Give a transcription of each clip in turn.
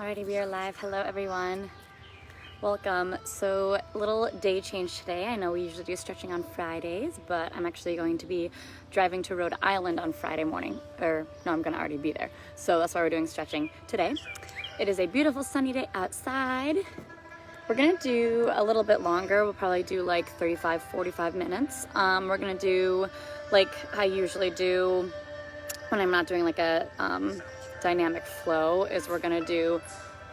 Alrighty, we are live. Hello everyone. Welcome. So, little day change today. I know we usually do stretching on Fridays, but I'm actually going to be driving to Rhode Island on Friday morning. No, I'm gonna already be there. So that's why we're doing stretching today. It is a beautiful sunny day outside. We're gonna do a little bit longer. We'll probably do like 35, 45 minutes. We're gonna do like I usually do when I'm not doing like a dynamic flow, is we're gonna do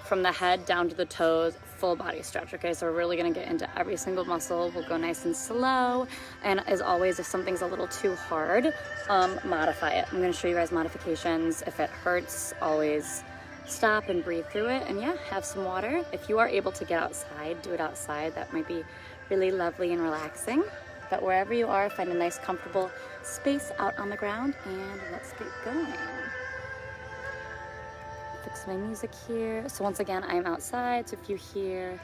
from the head down to the toes, full body stretch. Okay, so we're really gonna get into every single muscle. We'll go nice and slow, and as always, if something's a little too hard, modify it. I'm gonna show you guys modifications. If it hurts, always stop and breathe through it, and yeah, have some water. If you are able to get outside, do it outside. That might be really lovely and relaxing. But wherever you are, find a nice comfortable space out on the ground, and let's get going. Fix my music here. So once again, I'm outside, so if you hear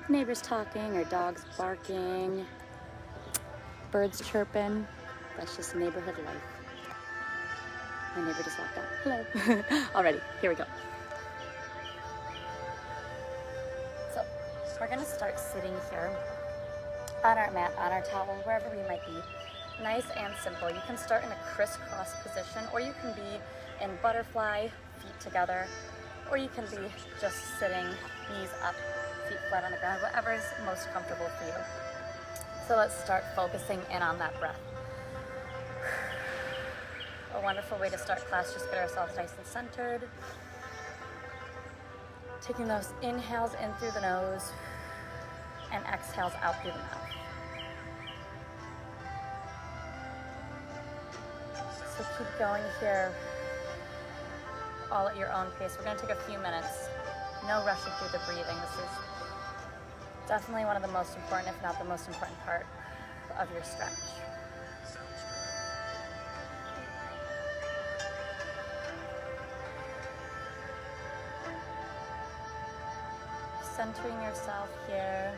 neighbors talking or dogs barking, birds chirping, that's just neighborhood life. My neighbor just walked out. Hello. Alrighty, here we go. So we're gonna start sitting here on our mat, on our towel, wherever we might be. Nice and simple. You can start in a crisscross position, or you can be in butterfly, feet together, or you can be just sitting, knees up, feet flat on the ground, whatever is most comfortable for you. So let's start focusing in on that breath. A wonderful way to start class, just get ourselves nice and centered. Taking those inhales in through the nose and exhales out through the mouth. So keep going here, all at your own pace. We're gonna take a few minutes. No rushing through the breathing. This is definitely one of the most important, if not the most important part of your stretch. Centering yourself here.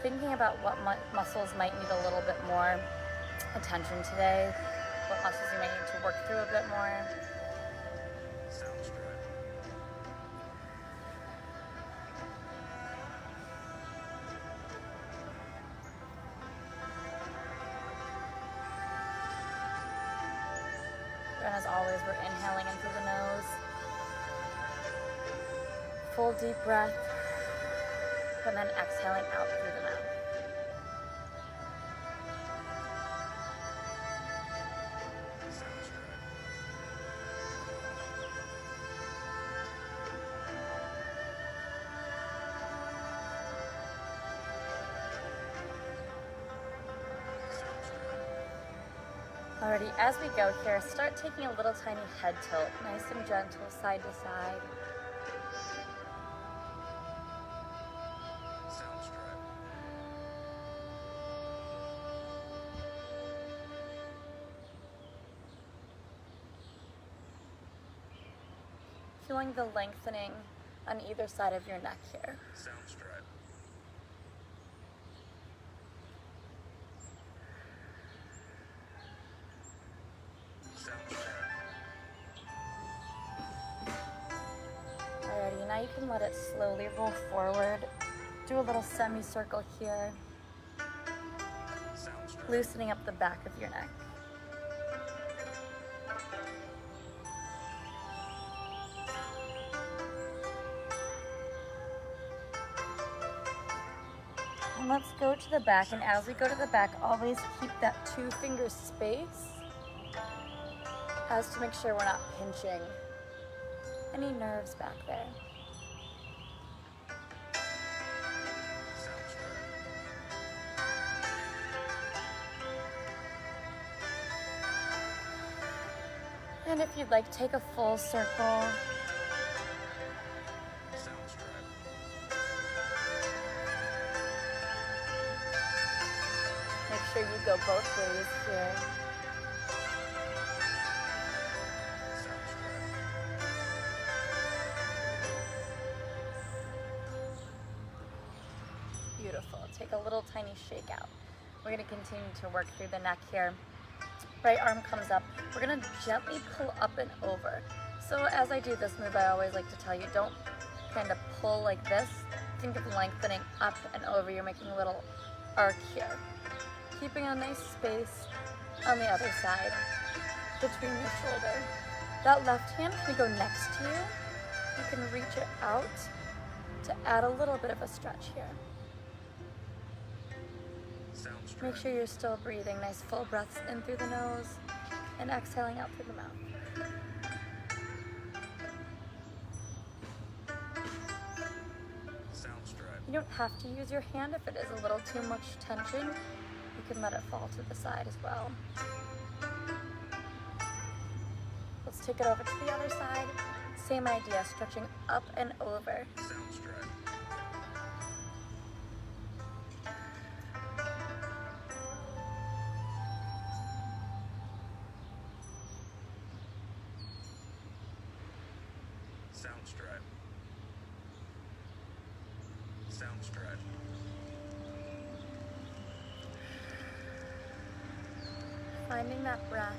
Thinking about what muscles might need a little bit more attention today, what muscles you might need to work through a bit more. And as always, we're inhaling in through the nose. Full deep breath, and then exhaling out through the mouth. Alrighty, as we go here, start taking a little tiny head tilt, nice and gentle, side to side. Feeling the lengthening on either side of your neck here. Alrighty, now you can let it slowly roll forward. Do a little semicircle here. Loosening up the back of your neck. And let's go to the back, and as we go to the back, always keep that 2-finger space as to make sure we're not pinching any nerves back there. And if you'd like, take a full circle. Make sure you go both ways here. Beautiful. Take a little tiny shake out. We're going to continue to work through the neck here. right arm comes up. We're gonna gently pull up and over. So as I do this move, I always like to tell you, don't kind of pull like this. Think of lengthening up and over. You're making a little arc here. Keeping a nice space on the other side between your shoulder. That left hand can go next to you. You can reach it out to add a little bit of a stretch here. Make sure you're still breathing. Nice full breaths in through the nose and exhaling out through the mouth. You don't have to use your hand if it is a little too much tension. You can let it fall to the side as well. Let's take it over to the other side. Same idea, stretching up and over. Finding that breath.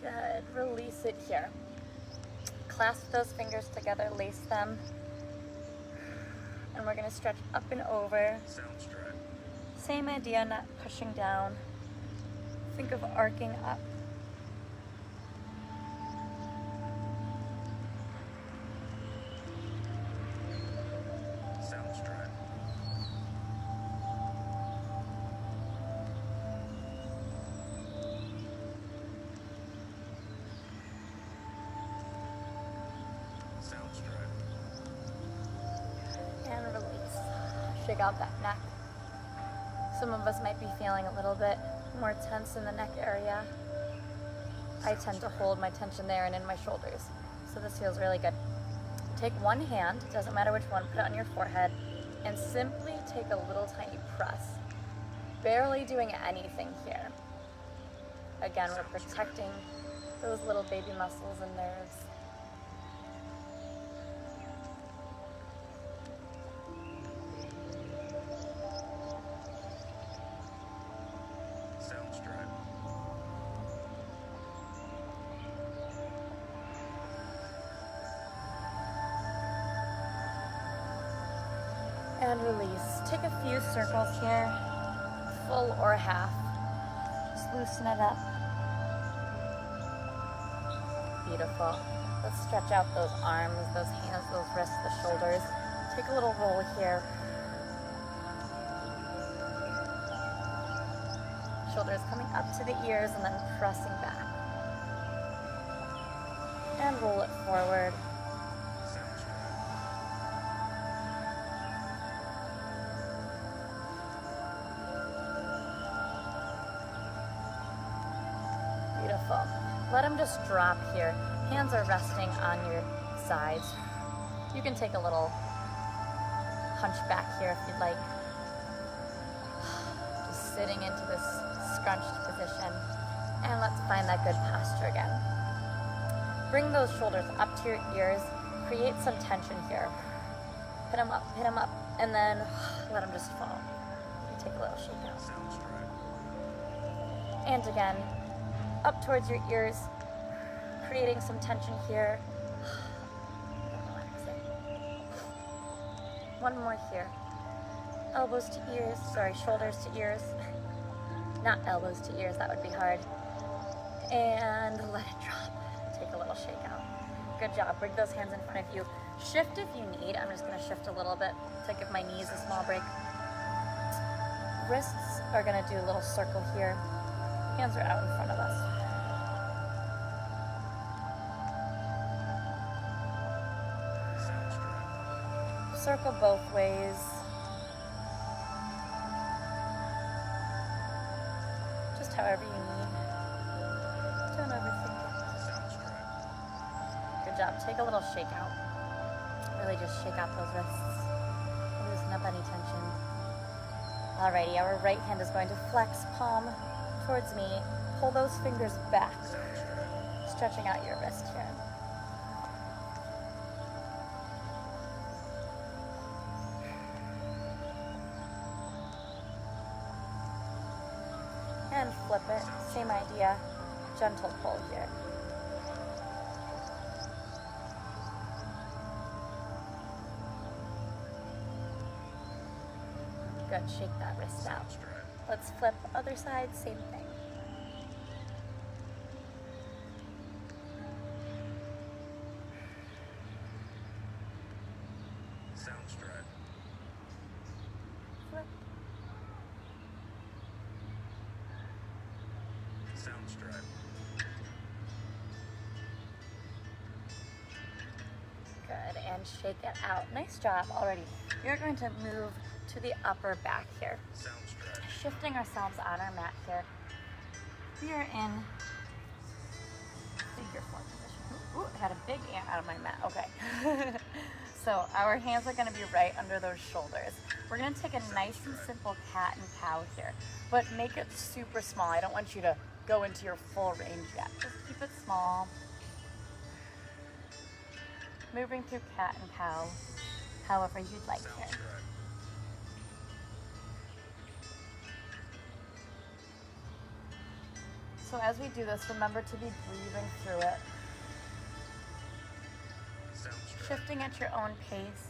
Good. Release it here. Clasp those fingers together, lace them. And we're going to stretch up and over. Same idea, not pushing down. Think of arcing up. And release. Shake out that neck. Some of us might be feeling a little bit more tense in the neck area. I tend to hold my tension there and in my shoulders. So this feels really good. Take one hand, doesn't matter which one, put it on your forehead, and simply take a little tiny press. Barely doing anything here. Again, we're protecting those little baby muscles and nerves. And release. Take a few circles here, full or half. Just loosen it up. Beautiful. Let's stretch out those arms, those hands, those wrists, the shoulders. Take a little roll here. Shoulders coming up to the ears and then pressing back. And roll it forward. Beautiful. Let them just drop here. Hands are resting on your sides. You can take a little hunch back here if you'd like. Just sitting into this scrunched position. And let's find that good posture again. Bring those shoulders up to your ears. Create some tension here. Hit them up, and then let them just fall. Take a little shake out. And again, up towards your ears, creating some tension here. Relaxing. One more here. Elbows to ears, shoulders to ears. Not elbows to ears, that would be hard. And let it drop. Take a little shake out. Good job. Bring those hands in front of you. Shift if you need. I'm just going to shift a little bit to give my knees a small break. Wrists are going to do a little circle here. Hands are out in front of us. Circle both ways. Just however you need. Don't overthink it. Good job. Take a little shake out. Really just shake out those wrists. Loosen up any tension. Alrighty, our right hand is going to flex, palm towards me. Pull those fingers back, stretching out your wrist here. and flip it. Same idea, gentle pull here. Good, shake that wrist out. Let's flip other side, same thing. Flip. Good, and shake it out. Nice job already. You're going to move to the upper back here. Shifting ourselves on our mat here. We are in figure four position. Ooh, I got a big ant out of my mat. Okay. So our hands are going to be right under those shoulders. We're going to take a nice and simple cat and cow here, but make it super small. I don't want you to go into your full range yet. Just keep it small. Moving through cat and cow, however you'd like here. So as we do this, remember to be breathing through it. Shifting at your own pace.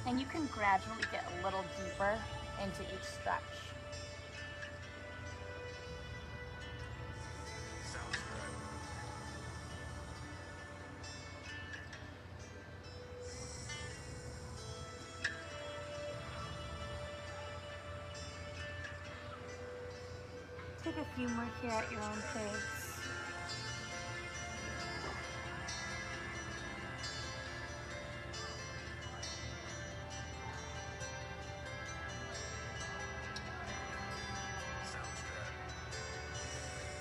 And you can gradually get a little deeper into each stretch. Take a few more here at your own pace.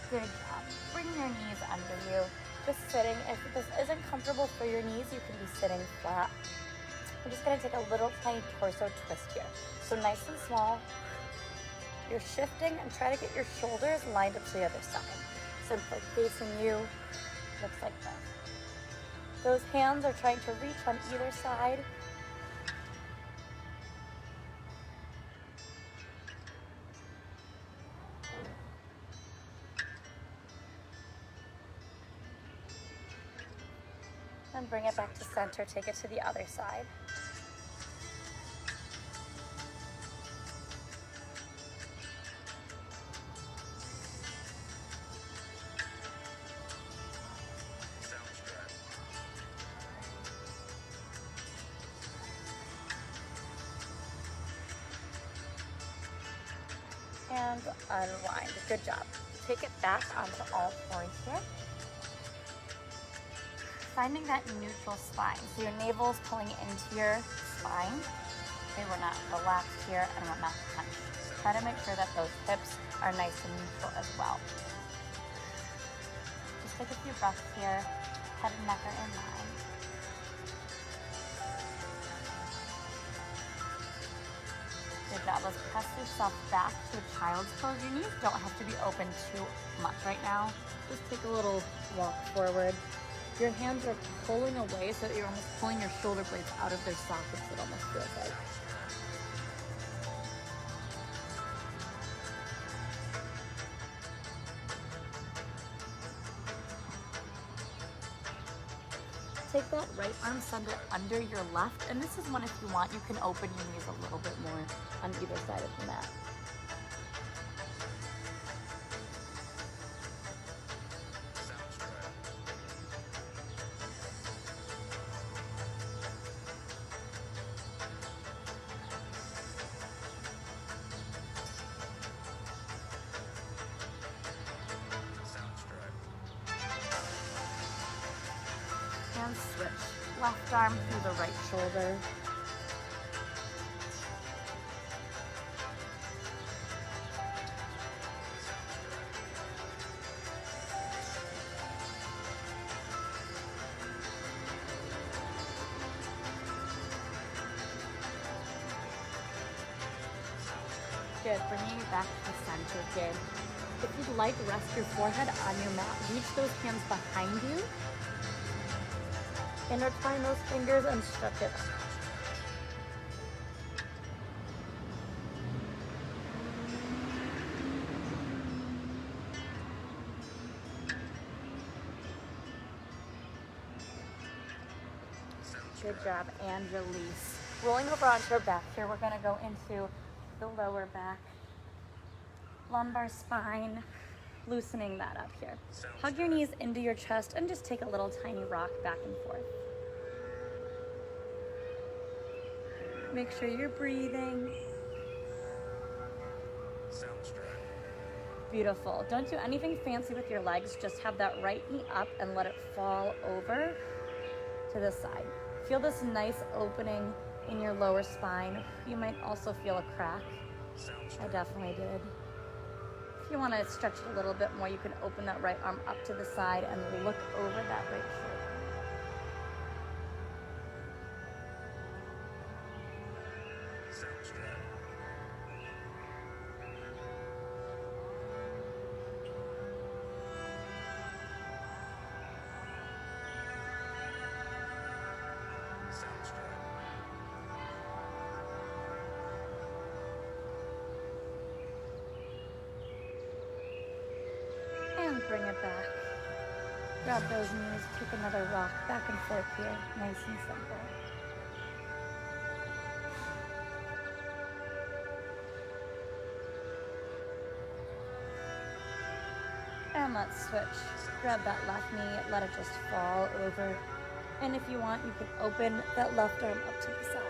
Good job. Bring your knees under you. Just sitting. If this isn't comfortable for your knees, you can be sitting flat. I'm just going to take a little tiny torso twist here. So nice and small. You're shifting and try to get your shoulders lined up to the other side. Simply facing you, looks like this. Those hands are trying to reach on either side. And bring it back to center, take it to the other side. And unwind. Good job. Take it back onto all fours here. Finding that neutral spine. So your navel is pulling into your spine. Okay, we're not relaxed here and we're not clenched. Try to make sure that those hips are nice and neutral as well. Just take a few breaths here. Head and neck are in line. Good job. Let's press yourself back to a child's pose. Your knees don't have to be open too much right now. Just take a little walk forward. Your hands are pulling away so that you're almost pulling your shoulder blades out of their sockets, it almost feels like. Take that right arm, send it under your left, and this is when, if you want, you can open your knees a little bit more on either side of the mat. And switch. Left arm through the right shoulder. Good, bringing it back to the center again. If you'd like, rest your forehead on your mat. Reach those hands behind you. Intertwine those fingers and stretch it up. Good job, and release. Rolling over onto our back here, we're gonna go into the lower back, lumbar spine, loosening that up here. Hug your knees into your chest and just take a little tiny rock back and forth. Make sure you're breathing. Beautiful. Don't do anything fancy with your legs. Just have that right knee up and let it fall over to the side. Feel this nice opening in your lower spine. You might also feel a crack. I definitely did. If you want to stretch it a little bit more, you can open that right arm up to the side and look over that right shoulder. And bring it back. Grab those knees, take another rock back and forth here, nice and simple. And let's switch. Grab that left knee, let it just fall over. And if you want, you can open that left arm up to the side.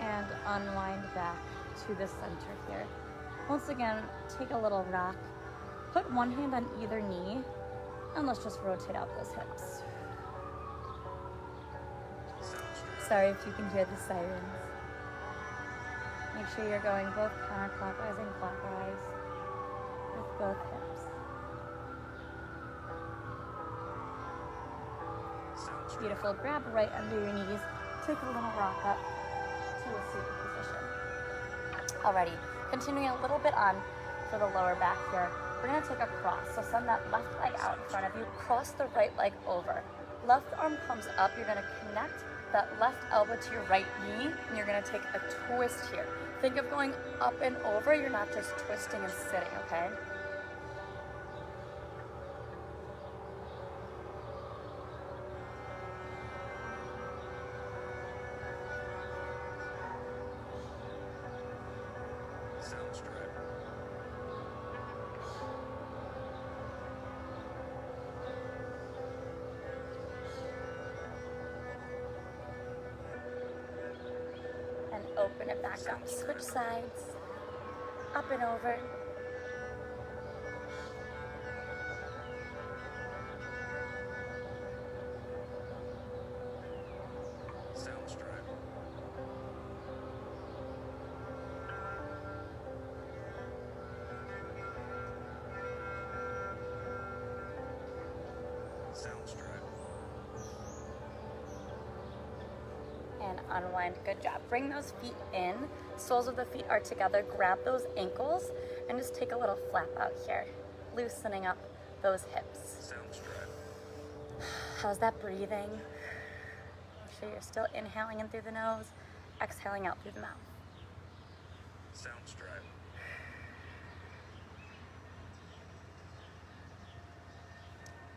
And unwind back to the center here. Once again, take a little rock, put one hand on either knee, and let's just rotate out those hips. Sorry if you can hear the sirens. Make sure you're going both counterclockwise and clockwise with both hips. Beautiful. Grab right under your knees, take a little rock up to a seated position. Alrighty, continuing a little bit on for the lower back here, we're gonna take a cross. So send that left leg out in front of you, cross the right leg over. Left arm comes up, you're gonna connect that left elbow to your right knee, and you're gonna take a twist here. Think of going up and over, you're not just twisting and sitting, okay? Open it back up. Switch sides. Up and over. And unwind. Good job. Bring those feet in. Soles of the feet are together. Grab those ankles and just take a little flap out here, loosening up those hips. How's that breathing? Make sure you're still inhaling in through the nose, exhaling out through the mouth.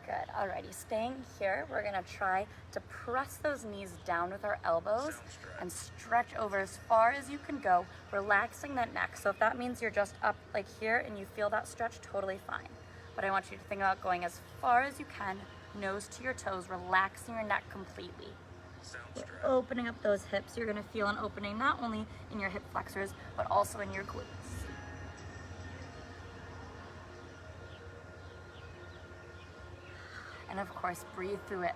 Good. Alrighty, staying here, we're gonna try to press those knees down with our elbows and stretch over as far as you can go, relaxing that neck. So if that means you're just up like here and you feel that stretch, totally fine. But I want you to think about going as far as you can, nose to your toes, relaxing your neck completely. We're opening up those hips. You're gonna feel an opening not only in your hip flexors, but also in your glutes. And of course, breathe through it.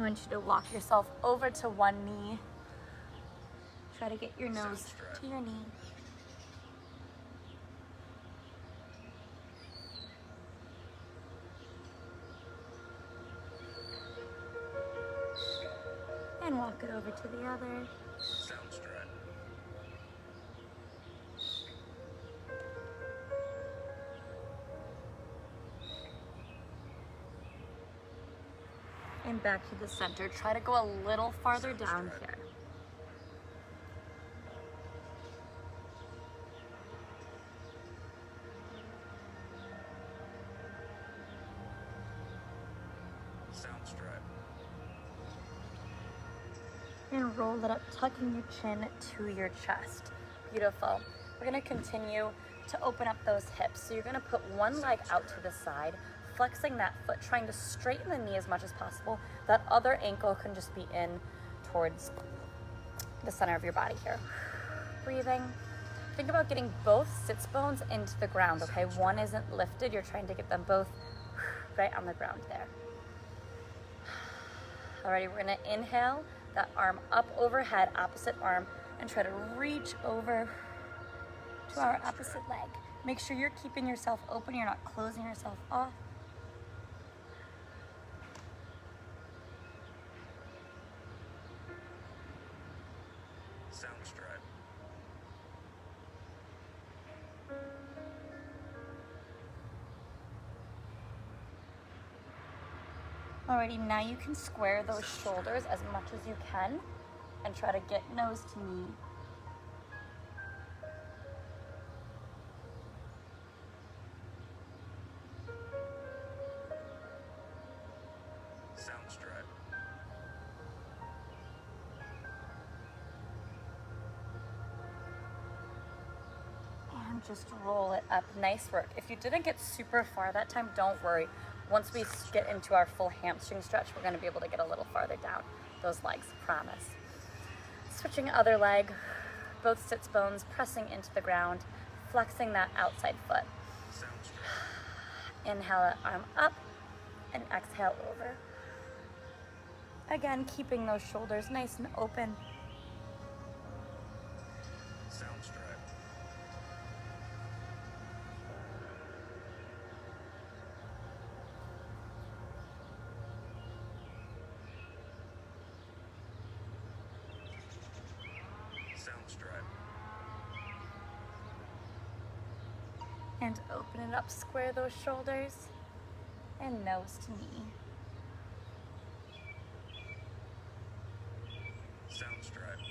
want you to walk yourself over to one knee. Try to get your nose to your knee. And walk it over to the other. Straddle. And back to the center. Try to go a little farther down here. Straddle. And roll it up, tucking your chin to your chest. Beautiful. We're gonna continue to open up those hips. So you're gonna put one leg out to the side, flexing that foot, trying to straighten the knee as much as possible. That other ankle can just be in towards the center of your body here. Breathing. Think about getting both sits bones into the ground, okay? One isn't lifted, you're trying to get them both right on the ground there. Alrighty, we're gonna inhale, that arm up overhead, opposite arm, and try to reach over to our opposite leg. Make sure you're keeping yourself open, you're not closing yourself off. Straddle. Alrighty, now you can square those shoulders as much as you can and try to get nose to knee. Straddle. And just roll it up. Nice work. If you didn't get super far that time, don't worry. Once we get into our full hamstring stretch, we're going to be able to get a little farther down those legs, promise. Switching other leg, both sits bones pressing into the ground, flexing that outside foot. Inhale that arm up and exhale over. Again, keeping those shoulders nice and open. Straddle. Straddle. And open it up, square those shoulders, and nose to knee. Straddle. Straddle.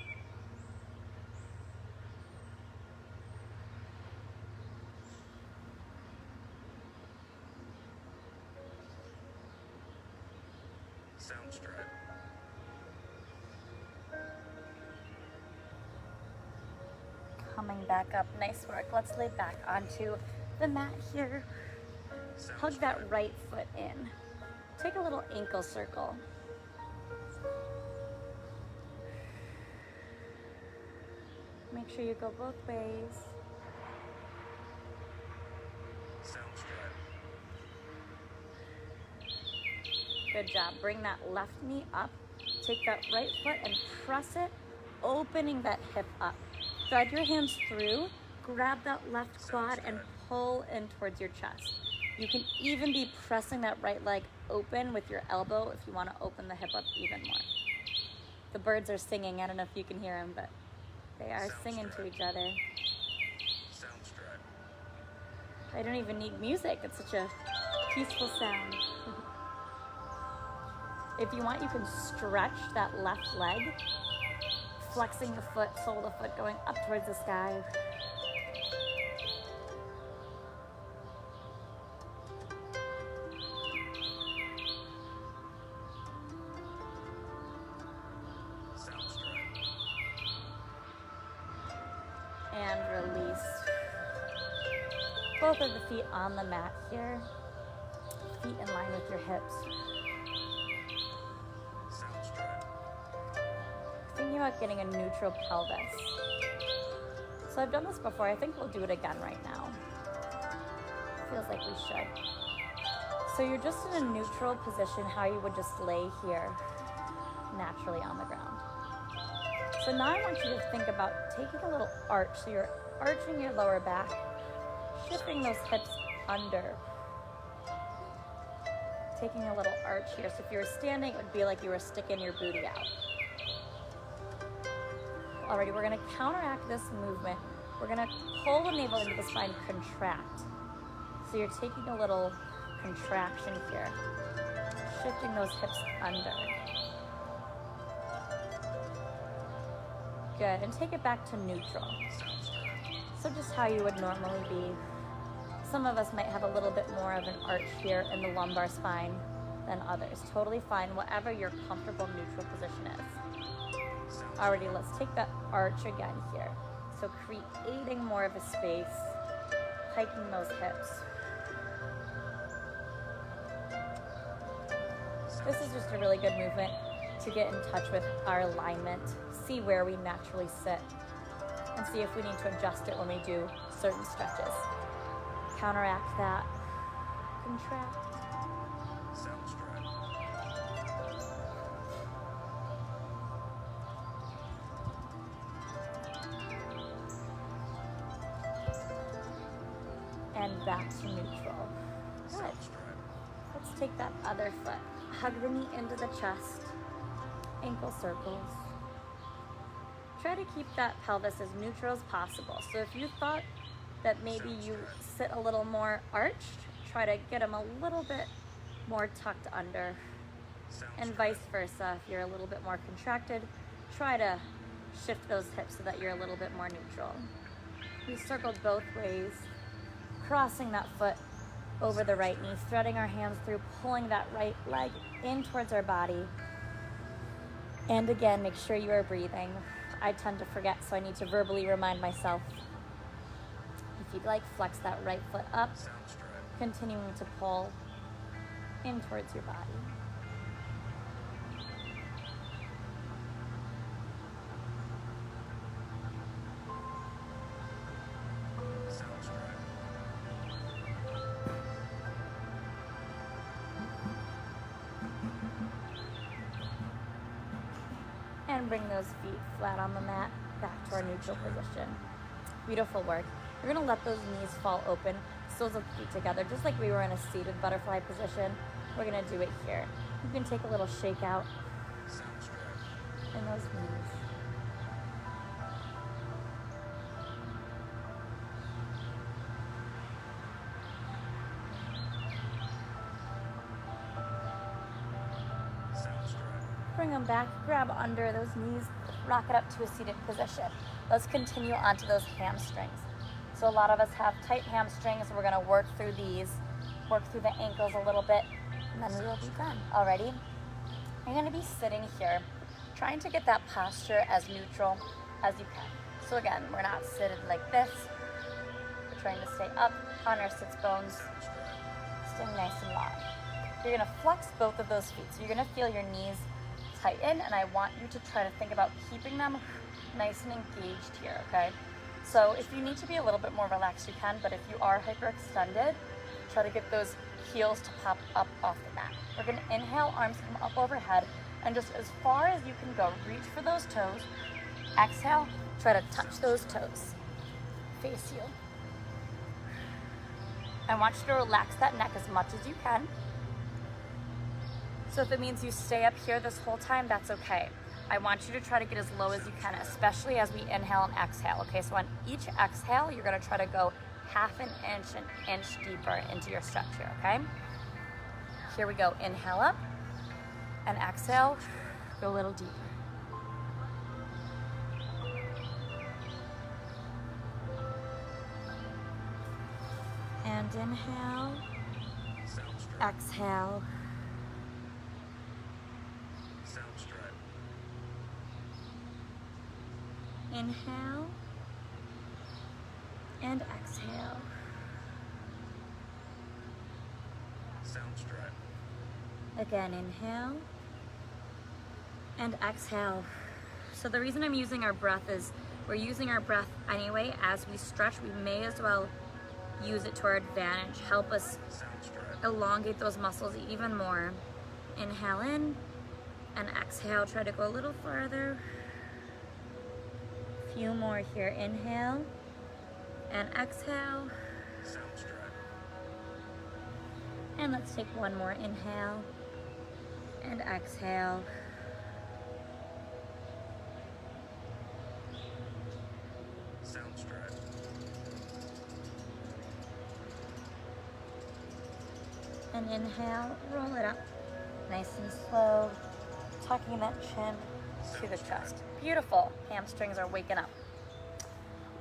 Coming back up, nice work. Let's lay back onto the mat here. Hug that right foot in. Take a little ankle circle. Make sure you go both ways. Straddle. Good job. Bring that left knee up. Take that right foot and press it, opening that hip up. Thread your hands through, grab that left quad and pull in towards your chest. You can even be pressing that right leg open with your elbow if you want to open the hip up even more. The birds are singing. I don't know if you can hear them, but they are singing to each other. I don't even need music. It's such a peaceful sound. If you want, you can stretch that left leg, flexing the foot, sole of the foot going up towards the sky. And release. Both of the feet on the mat here. Feet in line with your hips. Thinking about getting a neutral pelvis. So I've done this before. I think we'll do it again right now. Feels like we should. So you're just in a neutral position, how you would just lay here. naturally on the ground. So now I want you to think about taking a little arch. So you're arching your lower back, shifting those hips under. Taking a little arch here. So if you were standing, it would be like you were sticking your booty out. Alrighty, we're gonna counteract this movement. We're gonna pull the navel into the spine, contract. So you're taking a little contraction here, shifting those hips under. Good, and take it back to neutral. So just how you would normally be. Some of us might have a little bit more of an arch here in the lumbar spine than others. Totally fine, whatever your comfortable neutral position is. Alrighty, let's take that arch again here. So creating more of a space, hiking those hips. This is just a really good movement to get in touch with our alignment, see where we naturally sit, and see if we need to adjust it when we do certain stretches. Counteract that, contract. And back to neutral. Good. Let's take that other foot. Hug the knee into the chest. Ankle circles. Try to keep that pelvis as neutral as possible. So if you thought that maybe you sit a little more arched, try to get them a little bit more tucked under. And vice versa, if you're a little bit more contracted, try to shift those hips so that you're a little bit more neutral. We circled both ways, crossing that foot over the right knee, threading our hands through, pulling that right leg in towards our body. And again, make sure you are breathing. I tend to forget, so I need to verbally remind myself. If you'd like, flex that right foot up, continuing to pull in towards your body. And bring those feet flat on the mat, back to our neutral position. Beautiful work. You're gonna let those knees fall open, soles of the feet together, just like we were in a seated butterfly position. We're gonna do it here. You can take a little shake out in those knees. Bring them back, grab under those knees, rock it up to a seated position. Let's continue onto those hamstrings. So a lot of us have tight hamstrings. We're gonna work through these, work through the ankles a little bit, and then we will be done. Alrighty? You're gonna be sitting here, trying to get that posture as neutral as you can. So again, we're not seated like this. We're trying to stay up on our sits bones, staying nice and long. You're gonna flex both of those feet. So you're gonna feel your knees tighten, and I want you to try to think about keeping them nice and engaged here, okay? So if you need to be a little bit more relaxed, you can, but if you are hyperextended, try to get those heels to pop up off the mat. We're gonna inhale, arms come up overhead, and just as far as you can go, reach for those toes. Exhale, try to touch those toes. Face you. I want you to relax that neck as much as you can. So if it means you stay up here this whole time, that's okay. I want you to try to get as low as you can, especially as we inhale and exhale, okay? So on each exhale, you're gonna try to go half an inch deeper into your stretch here, okay? Here we go, inhale up, and exhale, go a little deeper. And inhale, exhale. Inhale and exhale. Again, inhale and exhale. So the reason I'm using our breath is we're using our breath anyway. As we stretch, we may as well use it to our advantage. Help us elongate those muscles even more. Inhale in And exhale, try to go a little farther. A few more here. Inhale and exhale. Sound straddle. And let's take one more. Inhale and exhale. Sound straddle. And inhale, roll it up. Nice and slow. Tucking that chin to the chest. Beautiful. Hamstrings are waking up.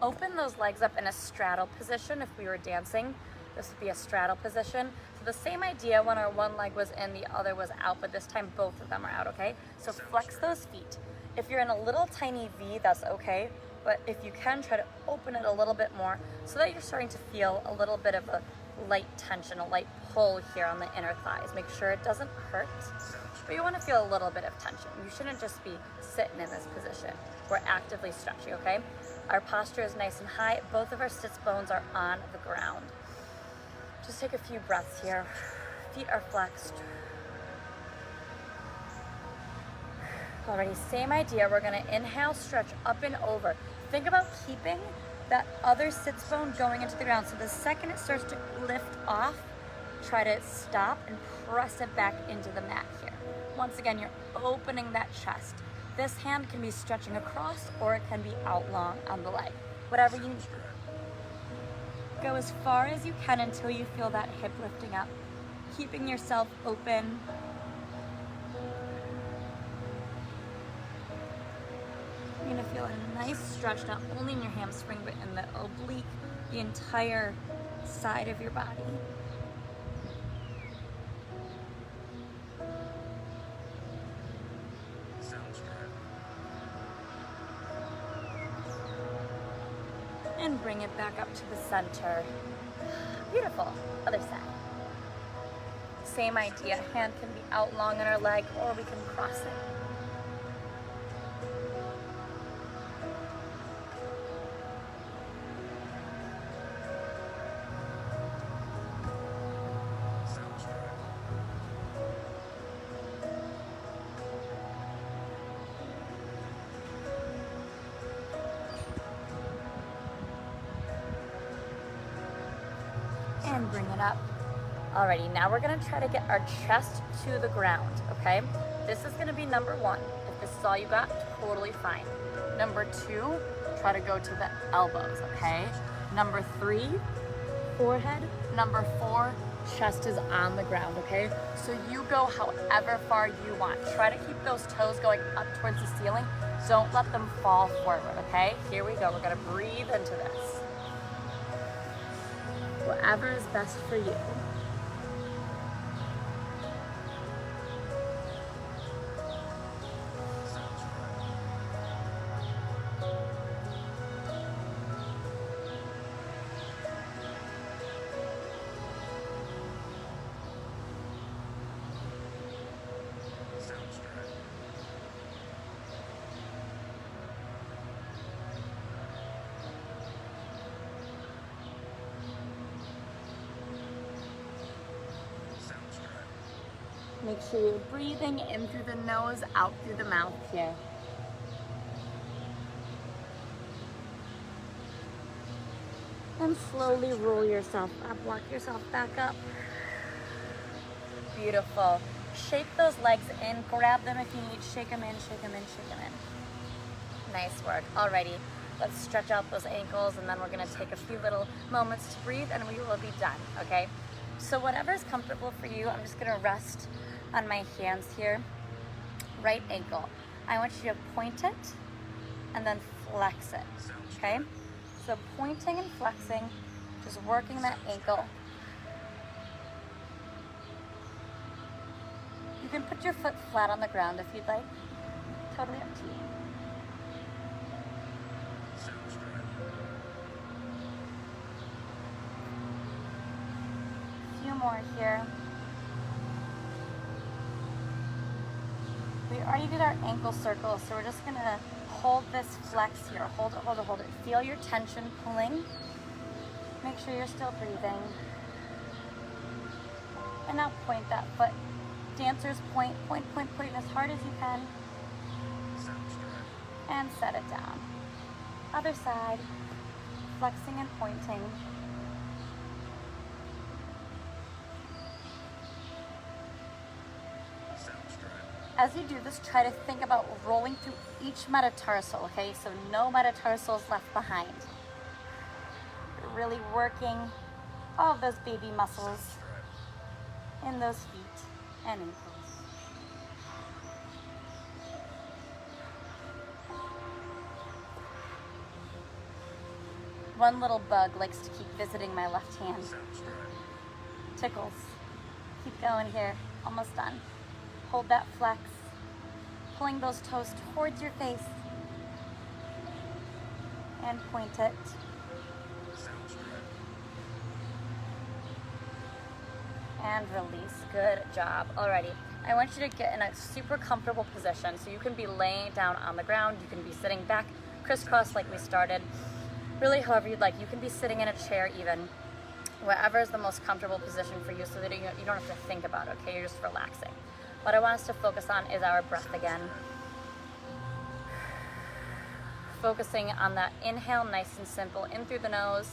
Open those legs up in a straddle position. If we were dancing, this would be a straddle position. So the same idea when our one leg was in, the other was out, but this time both of them are out, okay? So flex those feet. If you're in a little tiny V, that's okay. But if you can, try to open it a little bit more so that you're starting to feel a little bit of a light tension, a light pull here on the inner thighs. Make sure it doesn't hurt, but you want to feel a little bit of tension. You shouldn't just be sitting in this position. We're actively stretching, okay? Our posture is nice and high. Both of our sits bones are on the ground. Just take a few breaths here. Feet are flexed. Alrighty, same idea. We're gonna inhale, stretch up and over. Think about keeping that other sits bone going into the ground. So the second it starts to lift off, try to stop and press it back into the mat here. Once again, you're opening that chest. This hand can be stretching across or it can be out long on the leg. Whatever you need. Go as far as you can until you feel that hip lifting up. Keeping yourself open. You're gonna feel a nice stretch, not only in your hamstring, but in the oblique, the entire side of your body. Sound straddle. And bring it back up to the center. Beautiful. Other side. Same idea. Hand can be out long on our leg, or we can cross it. Sound straddle. And bring it up. Alrighty, now we're gonna try to get our chest to the ground, okay? This is gonna be number one. If this is all you got, totally fine. Number two, try to go to the elbows, okay? Number three, forehead. Number four, chest is on the ground, okay? So you go however far you want. Try to keep those toes going up towards the ceiling. Don't let them fall forward, okay? Here we go, we're gonna breathe into this. Whatever is best for you. Sound straddle. Sound straddle. Sound straddle. Make sure you're breathing in through the nose, out through the mouth here. And slowly roll yourself up, walk yourself back up. Beautiful. Shake those legs in, grab them if you need, shake them in, shake them in, shake them in. Nice work. Alrighty, let's stretch out those ankles and then we're gonna take a few little moments to breathe and we will be done, okay? So whatever's comfortable for you, I'm just gonna rest on my hands here. Right ankle. I want you to point it and then flex it, okay? So pointing and flexing, just working that ankle. You can put your foot flat on the ground if you'd like. Totally up to you. Sound straddle. A few more here. We already did our ankle circle, so we're just gonna hold this flex here. Hold it, hold it, hold it. Feel your tension pulling. Make sure you're still breathing. And now point that foot Dancers point, point, point, point as hard as you can. Sound straddle. And set it down. Other side, flexing and pointing. Sound straddle. As you do this, try to think about rolling through each metatarsal, okay? So no metatarsals left behind. You're really working all of those baby muscles Straddle. in those feet and ankles. One little bug likes to keep visiting my left hand. Sound straddle. Tickles. Keep going here. Almost done. Hold that flex. Pulling those toes towards your face. And point it. Sound straddle. And release. Good job. Alrighty. I want you to get in a super comfortable position. So you can be laying down on the ground. You can be sitting back crisscross like we started. Really, however you'd like. You can be sitting in a chair even. Whatever is the most comfortable position for you so that you don't have to think about it, okay? You're just relaxing. What I want us to focus on is our breath again. Focusing on that inhale, nice and simple, in through the nose,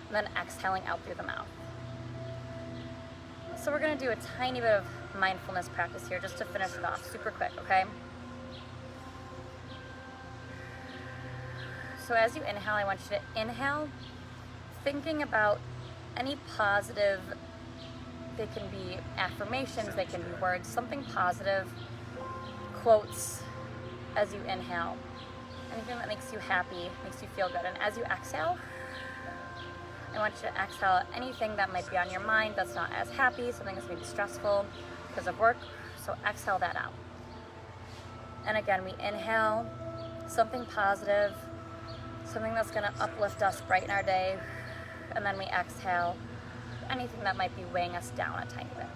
and then exhaling out through the mouth. So we're gonna do a tiny bit of mindfulness practice here just to finish it off super quick, okay? So as you inhale, I want you to inhale, thinking about any positive, they can be affirmations, they can be words, something positive, quotes as you inhale. Anything that makes you happy, makes you feel good. And as you exhale, I want you to exhale anything that might be on your mind that's not as happy, something that's maybe stressful because of work. So exhale that out. And again, we inhale something positive, something that's gonna uplift us, brighten our day. And then we exhale anything that might be weighing us down a tiny bit.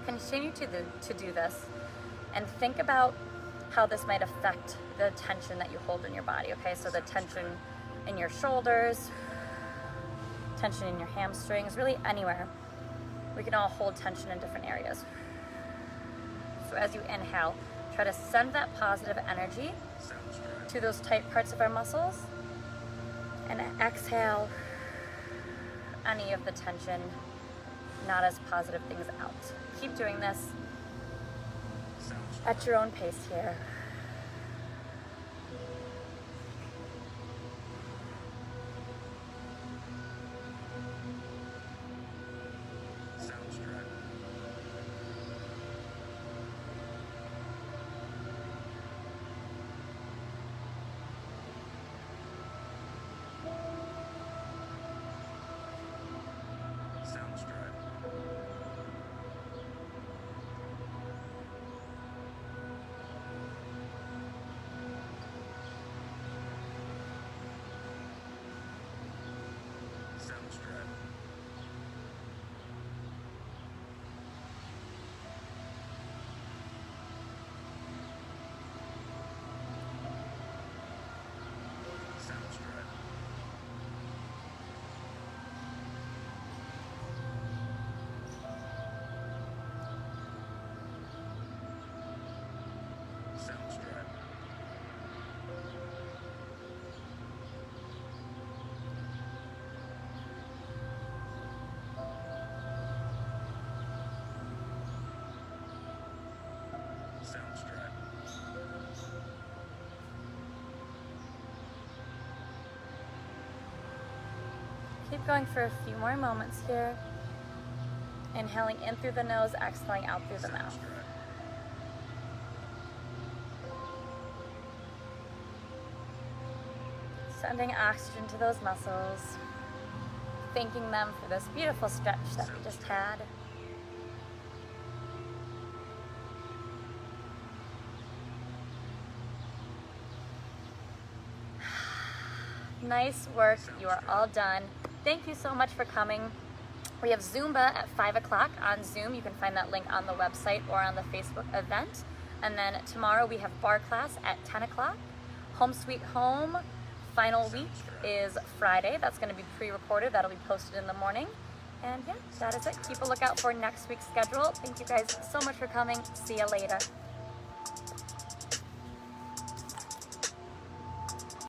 Continue to do this and think about how this might affect the tension that you hold in your body, okay? So the tension in your shoulders, tension in your hamstrings, really anywhere. We can all hold tension in different areas. So as you inhale, try to send that positive energy Sound straddle. to those tight parts of our muscles, and exhale any of the tension, not as positive things out. Keep doing this Sound straddle. at your own pace here. Sound straddle. Sound straddle. Sound straddle. Sound straddle. Sound straddle. Sound straddle. Keep going for a few more moments here. Inhaling in through the nose, exhaling out through the Sound mouth. straddle. Sending oxygen to those muscles. Thanking them for this beautiful stretch that we just had. Nice work. You are all done. Thank you so much for coming. We have Zumba at 5 o'clock on Zoom. You can find that link on the website or on the Facebook event. And then tomorrow we have bar class at 10 o'clock. Home Sweet Home final week is Friday. That's going to be pre-recorded. That'll be posted in the morning. And yeah, that is it. Keep a lookout for next week's schedule. Thank you guys so much for coming. See you later.